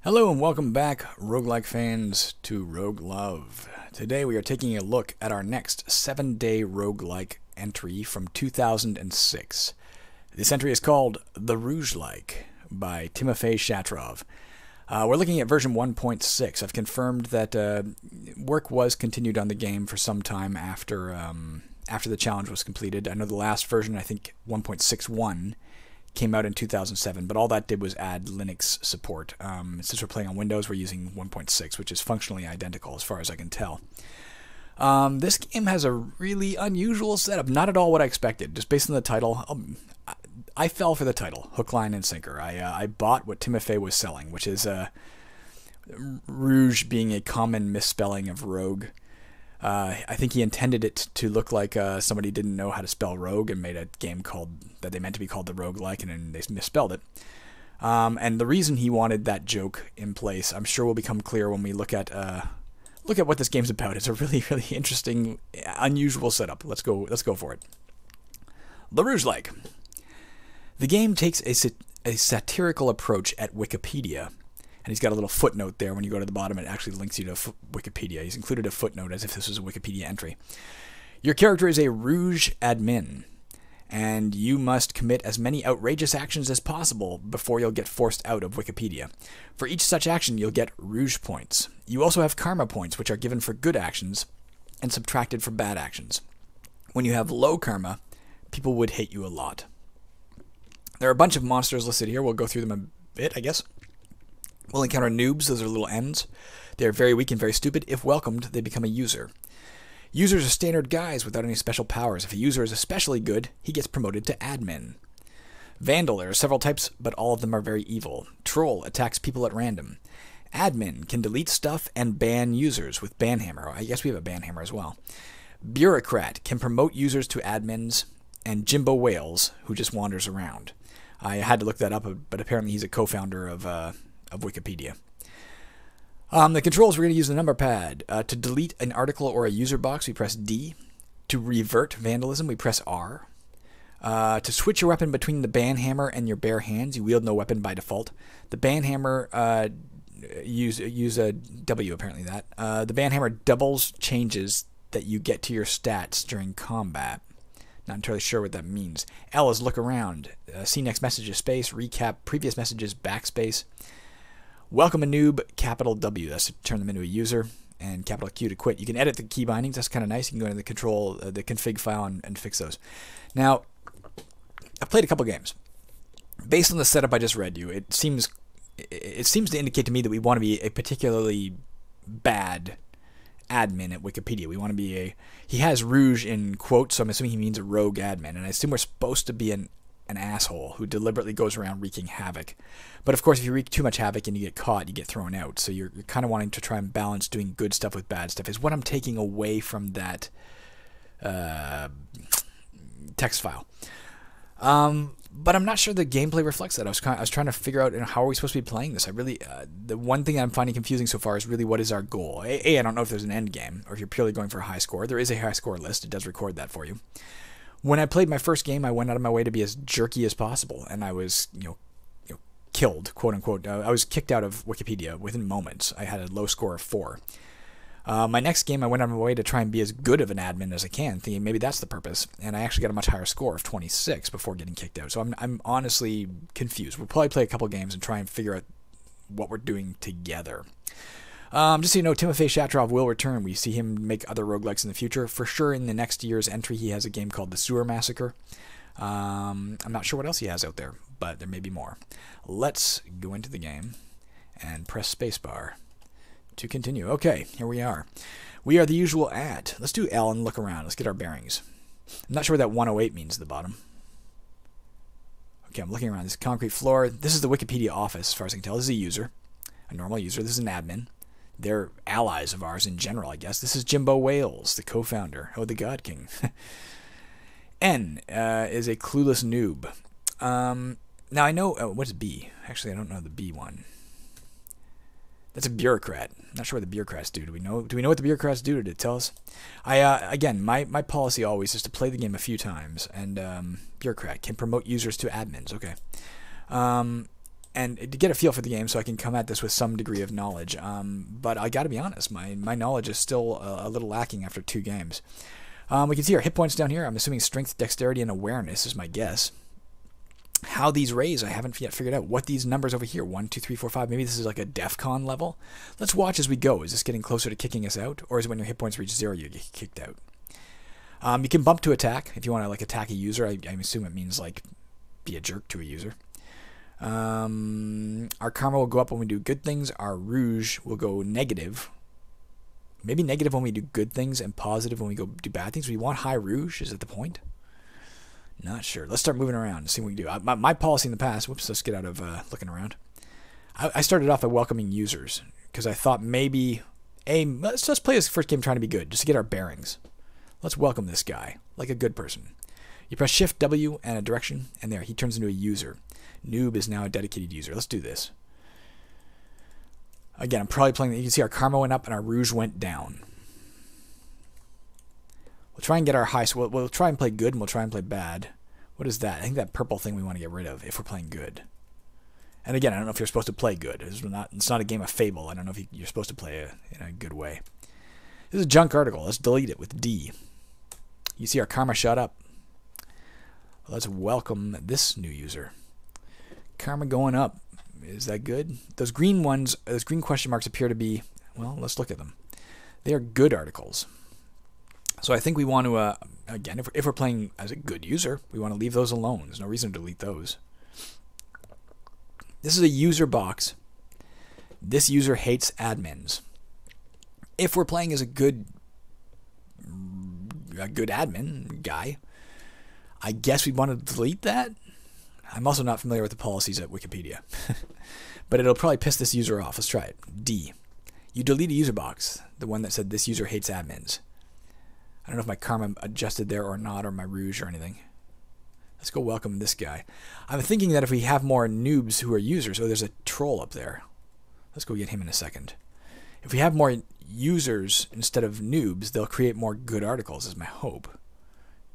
Hello and welcome back, roguelike fans, to Rogue Love. Today we are taking a look at our next 7-day roguelike entry from 2006. This entry is called The Rougelike by Timofei Shatrov. We're looking at version 1.6. I've confirmed that work was continued on the game for some time after the challenge was completed. I know the last version, I think 1.61, came out in 2007, but all that did was add Linux support. Since we're playing on Windows, we're using 1.6, which is functionally identical as far as I can tell. This game has a really unusual setup, not at all what I expected. Just based on the title, I fell for the title, hook, line, and sinker. I bought what Timofei was selling, which is Rouge being a common misspelling of rogue. I think he intended it to look like somebody didn't know how to spell rogue and made a game that they meant to be called the Rougelike, and then they misspelled it. And the reason he wanted that joke in place, I'm sure will become clear when we look at what this game's about. It's a really, really interesting, unusual setup. Let's go for it. The Rougelike. The game takes a satirical approach at Wikipedia. And he's got a little footnote there. When you go to the bottom, it actually links you to Wikipedia. He's included a footnote as if this was a Wikipedia entry. Your character is a Rouge admin, and you must commit as many outrageous actions as possible before you'll get forced out of Wikipedia. For each such action, you'll get Rouge points. You also have karma points, which are given for good actions and subtracted for bad actions. When you have low karma, people would hate you a lot. There are a bunch of monsters listed here. We'll go through them a bit, I guess. We'll encounter noobs, those are little N's. They are very weak and very stupid. If welcomed, they become a user. Users are standard guys without any special powers. If a user is especially good, he gets promoted to admin. Vandal, there are several types, but all of them are very evil. Troll attacks people at random. Admin can delete stuff and ban users with banhammer. I guess we have a banhammer as well. Bureaucrat can promote users to admins. And Jimbo Wales, who just wanders around. I had to look that up, but apparently he's a co-founder of Wikipedia. The controls, we're going to use the number pad. To delete an article or a user box, we press D. To revert vandalism, we press R. To switch your weapon between the banhammer and your bare hands, you wield no weapon by default. The banhammer, use a W, apparently that. The banhammer doubles changes that you get to your stats during combat. Not entirely sure what that means. L is look around. See next messages, space. Recap previous messages, backspace. Welcome a noob, capital W. That's to turn them into a user. And capital Q to quit. You can edit the key bindings. That's kind of nice. You can go into the control, the config file and fix those. Now, I've played a couple games. Based on the setup I just read you, it seems to indicate to me that we want to be a particularly bad admin at Wikipedia. We want to be he has Rouge in quotes, so I'm assuming he means a rogue admin, and I assume we're supposed to be an asshole who deliberately goes around wreaking havoc. But of course, if you wreak too much havoc and you get caught, you get thrown out. So you're kind of wanting to try and balance doing good stuff with bad stuff, is what I'm taking away from that text file. But I'm not sure the gameplay reflects that. I was trying to figure out, how are we supposed to be playing this. The one thing I'm finding confusing so far is really what is our goal. I don't know if there's an end game or if you're purely going for a high score. There is a high score list. It does record that for you. When I played my first game, I went out of my way to be as jerky as possible, and I was, killed, quote unquote. I was kicked out of Wikipedia within moments. I had a low score of 4. My next game, I went out of my way to try and be as good of an admin as I can, thinking maybe that's the purpose. And I actually got a much higher score of 26 before getting kicked out. So I'm honestly confused. We'll probably play a couple games and try and figure out what we're doing together. Just so you know, Timofei Shatrov will return. We see him make other roguelikes in the future. For sure, in the next year's entry, he has a game called The Sewer Massacre. I'm not sure what else he has out there, but there may be more. Let's go into the game and press spacebar to continue. Okay, here we are. We are the usual at. Let's do L and look around. Let's get our bearings. I'm not sure what that 108 means at the bottom. Okay, I'm looking around. This concrete floor. This is the Wikipedia office, as far as I can tell. This is a user, a normal user. This is an admin. They're allies of ours in general, I guess. This is Jimbo Wales, the co-founder. Oh, the God King. N is a clueless noob. Now I know, what's B? Actually, I don't know the B one. That's a bureaucrat. Not sure what the bureaucrats do. Do we know what the bureaucrats do? Did it tell us? Again, my policy always is to play the game a few times, and bureaucrat can promote users to admins. Okay. and to get a feel for the game so I can come at this with some degree of knowledge. But I got to be honest, my knowledge is still a little lacking after 2 games. We can see our hit points down here. I'm assuming strength, dexterity, and awareness is my guess. How these raise, I haven't yet figured out. What these numbers over here, 1, 2, 3, 4, 5, maybe this is like a DEF CON level. Let's watch as we go. Is this getting closer to kicking us out? Or is it when your hit points reach 0, you get kicked out? You can bump to attack if you want to like attack a user. I assume it means like be a jerk to a user. Our karma will go up when we do good things. Our rouge will go negative. Maybe negative when we do good things and positive when we go do bad things. We want high rouge. Is that the point? Not sure. Let's start moving around and see what we can do. My policy in the past, whoops, let's get out of looking around. I started off by welcoming users because I thought maybe, let's play this first game trying to be good, just to get our bearings. Let's welcome this guy, like a good person. You press Shift, W, and a direction, and there, he turns into a user. Noob is now a dedicated user. Let's do this. Again, I'm probably playing, you can see our karma went up and our rouge went down. We'll try and get our high, so we'll try and play good and we'll try and play bad. What is that? I think that purple thing we want to get rid of if we're playing good. And again, I don't know if you're supposed to play good. It's not a game of Fable. I don't know if you're supposed to play in a good way. This is a junk article. Let's delete it with D. You see our karma shot up. Let's welcome this new user. Karma going up. Is that good? Those green ones, those green question marks appear to be, well, let's look at them. They are good articles. So I think we want to, again, if we're playing as a good user, we want to leave those alone. There's no reason to delete those. This is a user box. This user hates admins. If we're playing as a good admin guy, I guess we'd want to delete that. I'm also not familiar with the policies at Wikipedia. But it'll probably piss this user off. Let's try it. D. You delete a user box, the one that said this user hates admins. I don't know if my karma adjusted there or not, or my rouge or anything. Let's go welcome this guy. I'm thinking that if we have more noobs who are users, there's a troll up there. Let's go get him in a second. If we have more users instead of noobs, they'll create more good articles, is my hope.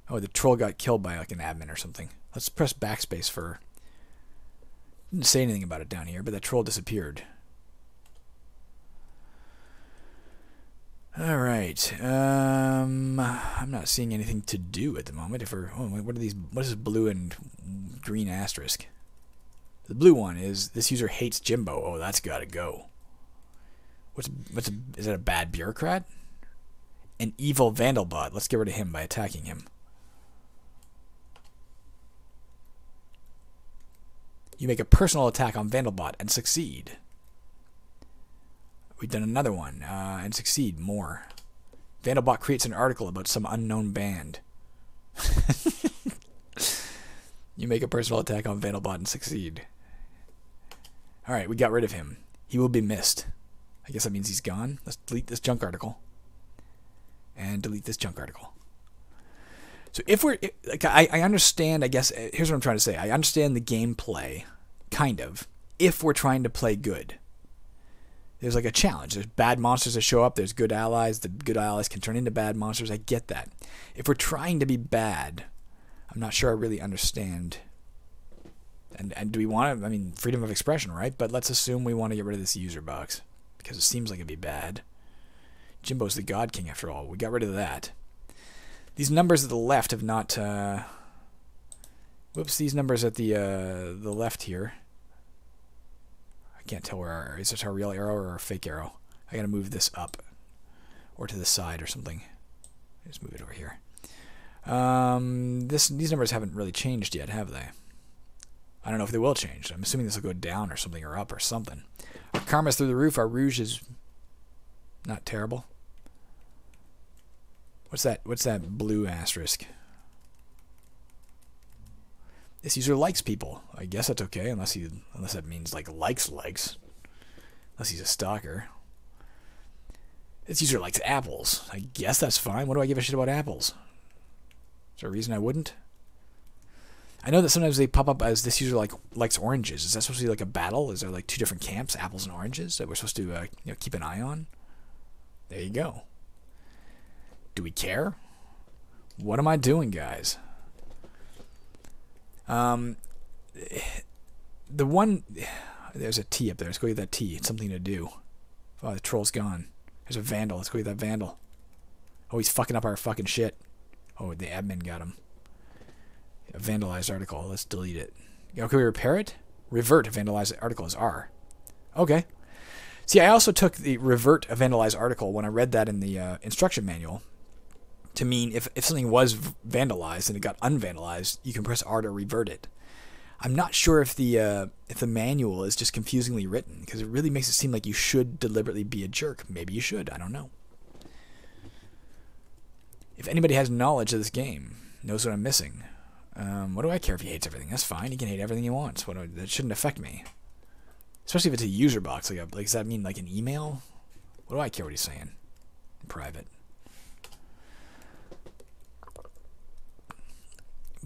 Oh, the troll got killed by like an admin or something. Let's press backspace for... Didn't say anything about it down here, but that troll disappeared. All right. I'm not seeing anything to do at the moment. If we're, what are these? What is this blue and green asterisk? The blue one is this user hates Jimbo. Oh, that's got to go. Is that a bad bureaucrat? An evil vandalbot. Let's get rid of him by attacking him. You make a personal attack on vandalbot and succeed. We've done another one and succeed more. Vandalbot creates an article about some unknown band. You make a personal attack on Vandalbot and succeed. Alright, we got rid of him. He will be missed. I guess that means he's gone. Let's delete this junk article. And delete this junk article. So if we're... I understand, I guess... Here's what I'm trying to say. I understand the gameplay, kind of, if we're trying to play good. There's like a challenge. There's bad monsters that show up. There's good allies. The good allies can turn into bad monsters. I get that. If we're trying to be bad, I'm not sure I really understand. And do we want to... I mean, freedom of expression, right? But let's assume we want to get rid of this user box. Because it seems like it'd be bad. Jimbo's the God King, after all. We got rid of that. These numbers at the left have not... Whoops, these numbers at the left here... I can't tell where is this our real arrow or our fake arrow. I gotta move this up or to the side or something. Just move it over here. These numbers haven't really changed yet, have they? I don't know if they will change. I'm assuming this will go down or something, or up or something. Our karma's through the roof. Our rouge is not terrible. What's that? What's that blue asterisk? This user likes people. I guess that's okay, unless that means like likes. Unless he's a stalker. This user likes apples. I guess that's fine. What do I give a shit about apples? Is there a reason I wouldn't? I know that sometimes they pop up as this user likes oranges. Is that supposed to be like a battle? Is there like two different camps, apples and oranges, that we're supposed to keep an eye on? There you go. Do we care? What am I doing, guys? The one... There's a T up there. Let's go get that T. It's something to do. Oh, the troll's gone. There's a vandal. Let's go get that vandal. Oh, he's fucking up our fucking shit. Oh, the admin got him. A vandalized article. Let's delete it. Okay, can we repair it? Revert a vandalized article is R. Okay. See, I also took the revert a vandalized article when I read that in the instruction manual to mean if something was vandalized and it got unvandalized, you can press R to revert it. I'm not sure if the manual is just confusingly written, because it really makes it seem like you should deliberately be a jerk. Maybe you should. I don't know. If anybody has knowledge of this game, knows what I'm missing, what do I care if he hates everything? That's fine. He can hate everything he wants. That shouldn't affect me. Especially if it's a user box. Like, does that mean like an email? What do I care what he's saying? In private.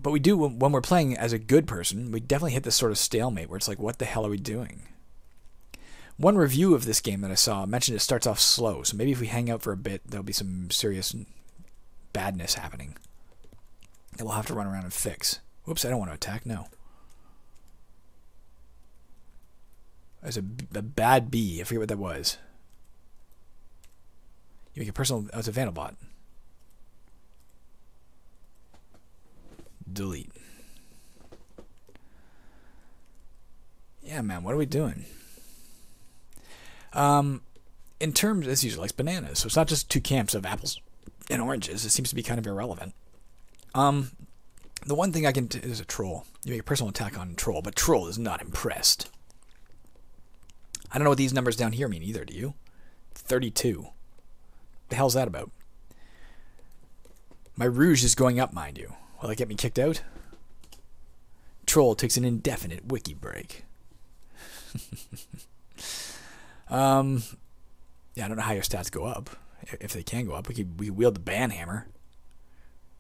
But we do, when we're playing as a good person, we definitely hit this sort of stalemate where it's like, what the hell are we doing? One review of this game that I saw mentioned it starts off slow, so maybe if we hang out for a bit, there'll be some serious badness happening that we'll have to run around and fix. Whoops, I don't want to attack, no. There's a bad bee, I forget what that was. You make a personal, oh, it's a Vandalbot. Delete. Yeah, man, what are we doing? In terms, this user likes bananas, so it's not just two camps of apples and oranges. It seems to be kind of irrelevant. The one thing I can... There's a troll. You make a personal attack on troll, but troll is not impressed. I don't know what these numbers down here mean either, do you? 32. The hell's that about? My rouge is going up, mind you. Will that get me kicked out? Troll takes an indefinite wiki break. Yeah, I don't know how your stats go up. If they can go up, we wield the ban hammer.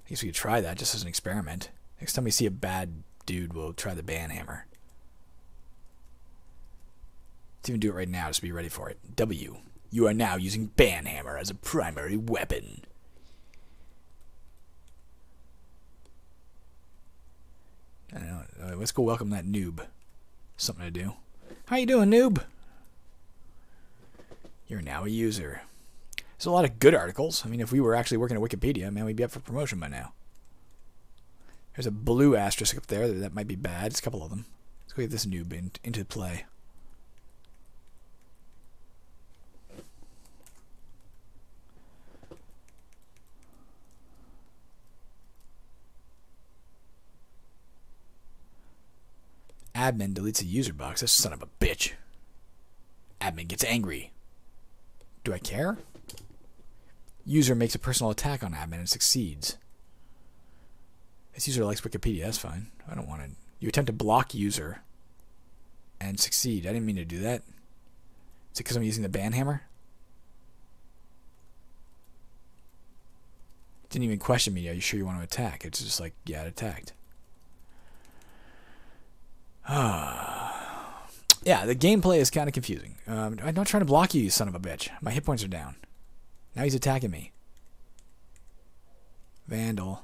I guess we could try that just as an experiment. Next time we see a bad dude, we'll try the ban hammer. Let's even do it right now, just be ready for it. W. You are now using ban hammer as a primary weapon. I don't know. Let's go welcome that noob. Something to do. How you doing, noob? You're now a user. There's a lot of good articles. I mean, if we were actually working at Wikipedia, man, we'd be up for promotion by now. There's a blue asterisk up there. That might be bad. It's a couple of them. Let's go get this noob into play. Admin deletes a user box. This son of a bitch. Admin gets angry. Do I care? User makes a personal attack on admin and succeeds. This user likes Wikipedia. That's fine. I don't want to. You attempt to block user and succeed. I didn't mean to do that. Is it because I'm using the ban hammer? Didn't even question me. Are you sure you want to attack? It's just like, yeah, it attacked. Yeah, the gameplay is kind of confusing. I'm not trying to block you, you son of a bitch. My hit points are down. Now he's attacking me. Vandal.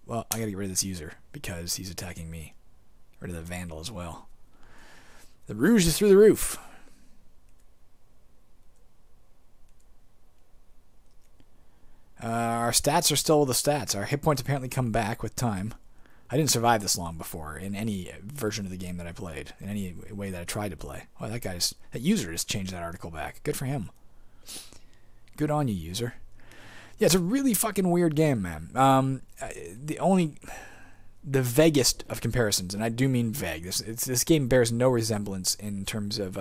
Well, I gotta get rid of this user because he's attacking me. Get rid of the Vandal as well. The rouge is through the roof. Our stats are still the stats. Our hit points apparently come back with time. I didn't survive this long before in any version of the game that I played, in any way that I tried to play. Oh, that user just changed that article back. Good for him. Good on you, user. Yeah, it's a really fucking weird game, man. The vaguest of comparisons, and I do mean vague. This game bears no resemblance in terms of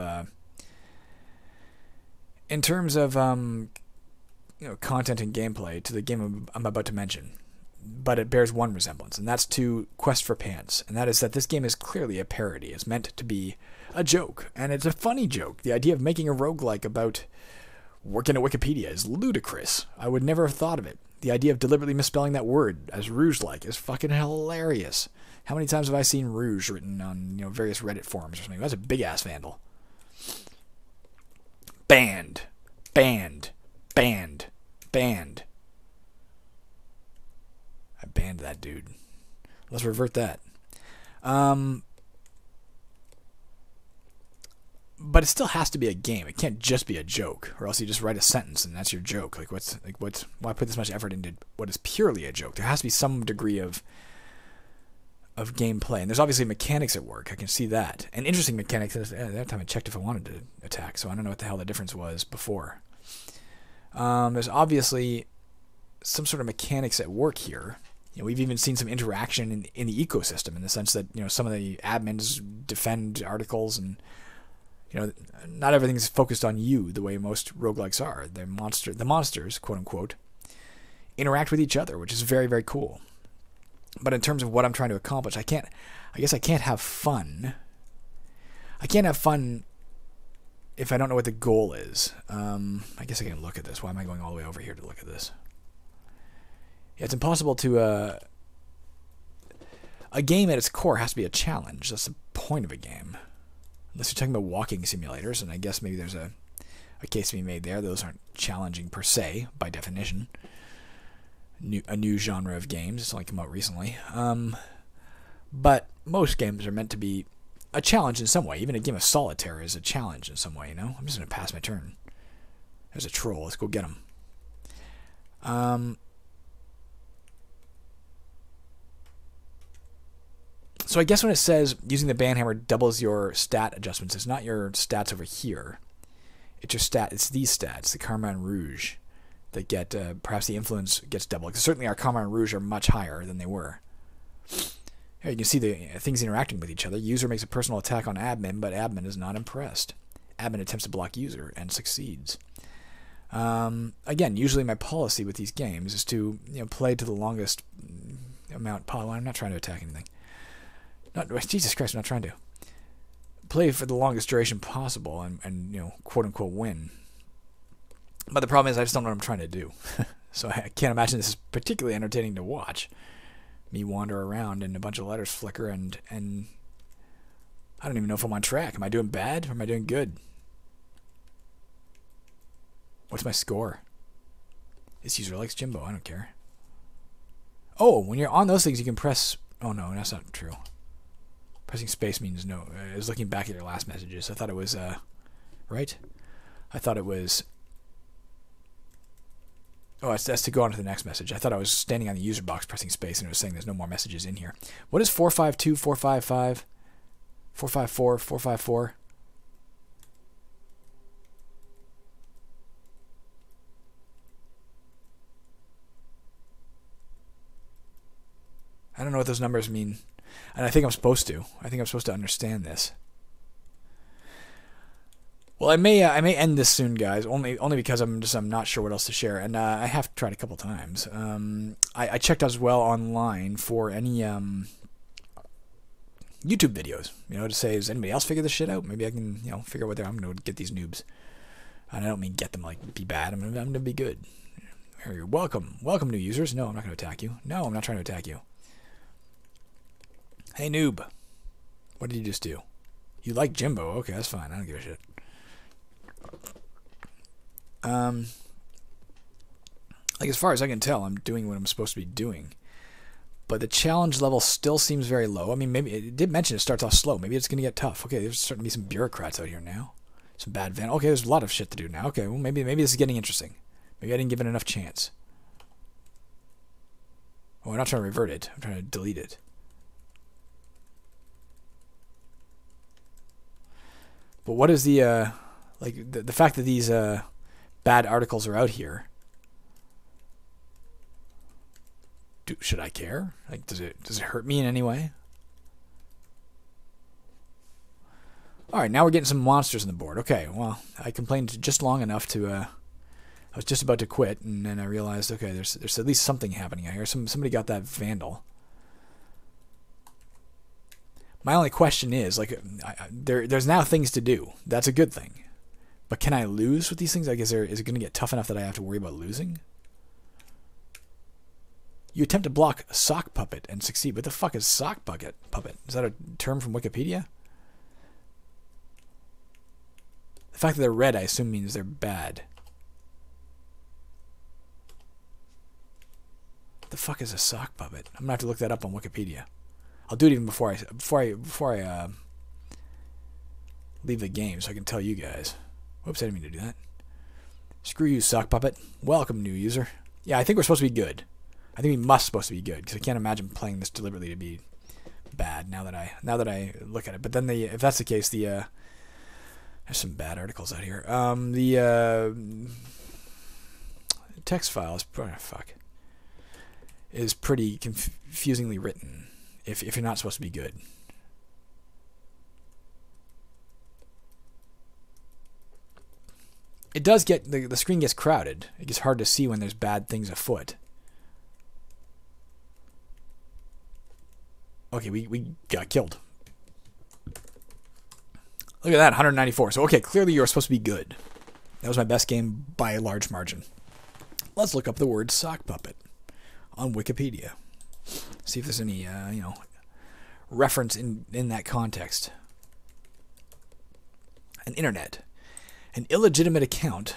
content and gameplay to the game I'm about to mention. But it bears one resemblance, and that's to Quest for Pants. And that is that this game is clearly a parody. It's meant to be a joke, and it's a funny joke. The idea of making a roguelike about working at Wikipedia is ludicrous. I would never have thought of it. The idea of deliberately misspelling that word as Rougelike is fucking hilarious. How many times have I seen Rouge written on various Reddit forums or something? That's a big-ass vandal. Banned. Banned. Banned. Banned. I banned that dude. Let's revert that. but it still has to be a game. It can't just be a joke, or else you just write a sentence and that's your joke. Like why put this much effort into what is purely a joke? There has to be some degree of gameplay, and there's obviously mechanics at work. I can see that, and interesting mechanics. That time I checked if I wanted to attack, so I don't know what the hell the difference was before. There's obviously some sort of mechanics at work here. We've even seen some interaction in the ecosystem, in the sense that some of the admins defend articles, and not everything's focused on you the way most roguelikes are. The monsters, quote unquote, interact with each other, which is very, very cool. But in terms of what I'm trying to accomplish, I guess I can't have fun. I can't have fun if I don't know what the goal is. I guess I can look at this. Why am I going all the way over here to look at this? Yeah, it's impossible to... A game at its core has to be a challenge. That's the point of a game. Unless you're talking about walking simulators, and I guess maybe there's a case to be made there. Those aren't challenging per se, by definition. A new genre of games. It's only come out recently. But most games are meant to be a challenge in some way. Even a game of solitaire is a challenge in some way, I'm just going to pass my turn. There's a troll. Let's go get him. So I guess when it says using the banhammer doubles your stat adjustments, it's not your stats over here. It's your stat. It's these stats, the Karma and Rouge, that get perhaps the influence gets doubled. Because certainly our Karma and Rouge are much higher than they were. Here you can see the things interacting with each other. User makes a personal attack on admin, but admin is not impressed. Admin attempts to block user and succeeds. Again, usually my policy with these games is to play to the longest amount possible. I'm not trying to attack anything. Jesus Christ, I'm not trying to. Play for the longest duration possible and quote unquote win. But the problem is I just don't know what I'm trying to do. So I can't imagine this is particularly entertaining to watch. Me wander around and a bunch of letters flicker and I don't even know if I'm on track. Am I doing bad or am I doing good? What's my score? This user likes Jimbo. I don't care. Oh, when you're on those things you can press... Oh no, that's not true. Pressing space means no. I was looking back at your last messages. I thought it was, right? I thought it was... Oh, that's to go on to the next message. I thought I was standing on the user box pressing space and it was saying there's no more messages in here. What is 452, 455, 454, 454? I don't know what those numbers mean. And I think I'm supposed to. I think I'm supposed to understand this. Well, I may end this soon, guys. Only because I'm not sure what else to share, and I have tried a couple times. I checked as well online for any YouTube videos. To say, has anybody else figured this shit out? Maybe I can figure out what I'm going to get these noobs. And I don't mean get them like be bad. I'm going to be good. You're welcome, new users. No, I'm not going to attack you. No, I'm not trying to attack you. Hey, noob. What did you just do? You like Jimbo? Okay, that's fine. I don't give a shit. Like as far as I can tell, I'm doing what I'm supposed to be doing. But the challenge level still seems very low. I mean, maybe it did mention it starts off slow. Maybe it's going to get tough. Okay, there's starting to be some bureaucrats out here now. Some bad van. Okay, there's a lot of shit to do now. Okay, well maybe this is getting interesting. Maybe I didn't give it enough chance. Oh, I'm not trying to revert it. I'm trying to delete it. But what is the the fact that these bad articles are out here? Should I care? Like, does it hurt me in any way? All right, now we're getting some monsters on the board. Okay, well, I complained just long enough to. I was just about to quit, and then I realized, okay, there's at least something happening out here. Somebody got that vandal. My only question is, like, there's now things to do. That's a good thing. But can I lose with these things? Like, is it going to get tough enough that I have to worry about losing? You attempt to block a sock puppet and succeed. What the fuck is sock puppet? Is that a term from Wikipedia? The fact that they're red, I assume, means they're bad. What the fuck is a sock puppet? I'm gonna have to look that up on Wikipedia. I'll do it even before I leave the game so I can tell you guys. Whoops, I didn't mean to do that. Screw you, sock puppet. Welcome, new user. Yeah, I think we're supposed to be good. I think we must supposed to be good because I can't imagine playing this deliberately to be bad now that I look at it. But then if that's the case, there's some bad articles out here. The text file is pretty confusingly written if you're not supposed to be good. It does get, the screen gets crowded. It gets hard to see when there's bad things afoot. Okay, we got killed. Look at that, 194. So, okay, clearly you're supposed to be good. That was my best game by a large margin. Let's look up the word sock puppet on Wikipedia. See if there's any, reference in that context. An internet. An illegitimate account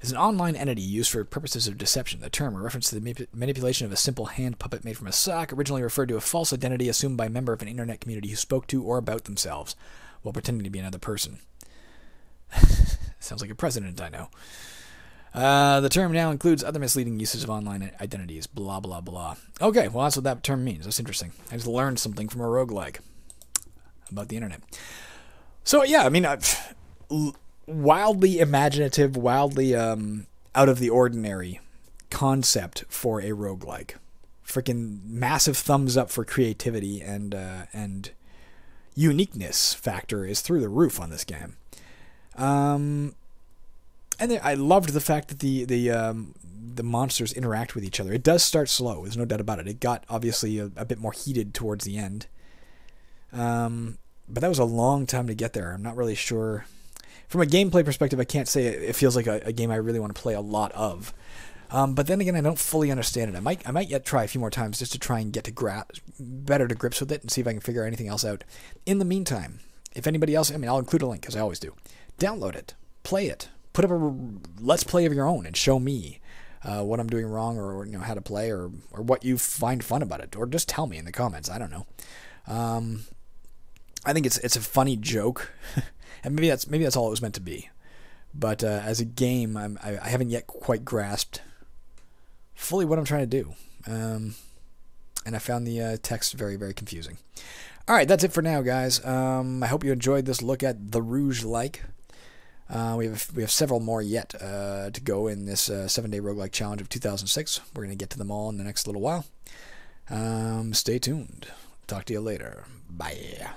is an online entity used for purposes of deception. The term, a reference to the manipulation of a simple hand puppet made from a sock, originally referred to a false identity assumed by a member of an internet community who spoke to or about themselves while pretending to be another person. Sounds like a president I know. The term now includes other misleading uses of online identities. Blah, blah, blah. Okay, well, that's what that term means. That's interesting. I just learned something from a roguelike about the internet. So, yeah, I mean, wildly imaginative, wildly out of the ordinary concept for a roguelike. Freaking massive thumbs up for creativity and uniqueness factor is through the roof on this game. And I loved the fact that the monsters interact with each other. It does start slow, there's no doubt about it. It got obviously a bit more heated towards the end. But that was a long time to get there. I'm not really sure. From a gameplay perspective, I can't say it feels like a game I really want to play a lot of. But then again, I don't fully understand it. I might yet try a few more times just to try and get to better to grips with it and see if I can figure anything else out. In the meantime, if anybody else, I'll include a link because I always do. Download it, play it, put up a let's play of your own, and show me what I'm doing wrong or how to play or what you find fun about it, or just tell me in the comments. I don't know. I think it's a funny joke, and maybe that's all it was meant to be. But as a game, I haven't yet quite grasped fully what I'm trying to do, and I found the text very, very confusing. All right, that's it for now, guys. I hope you enjoyed this look at the Rougelike. We have several more yet to go in this 7-day roguelike challenge of 2006. We're going to get to them all in the next little while. Stay tuned. Talk to you later. Bye.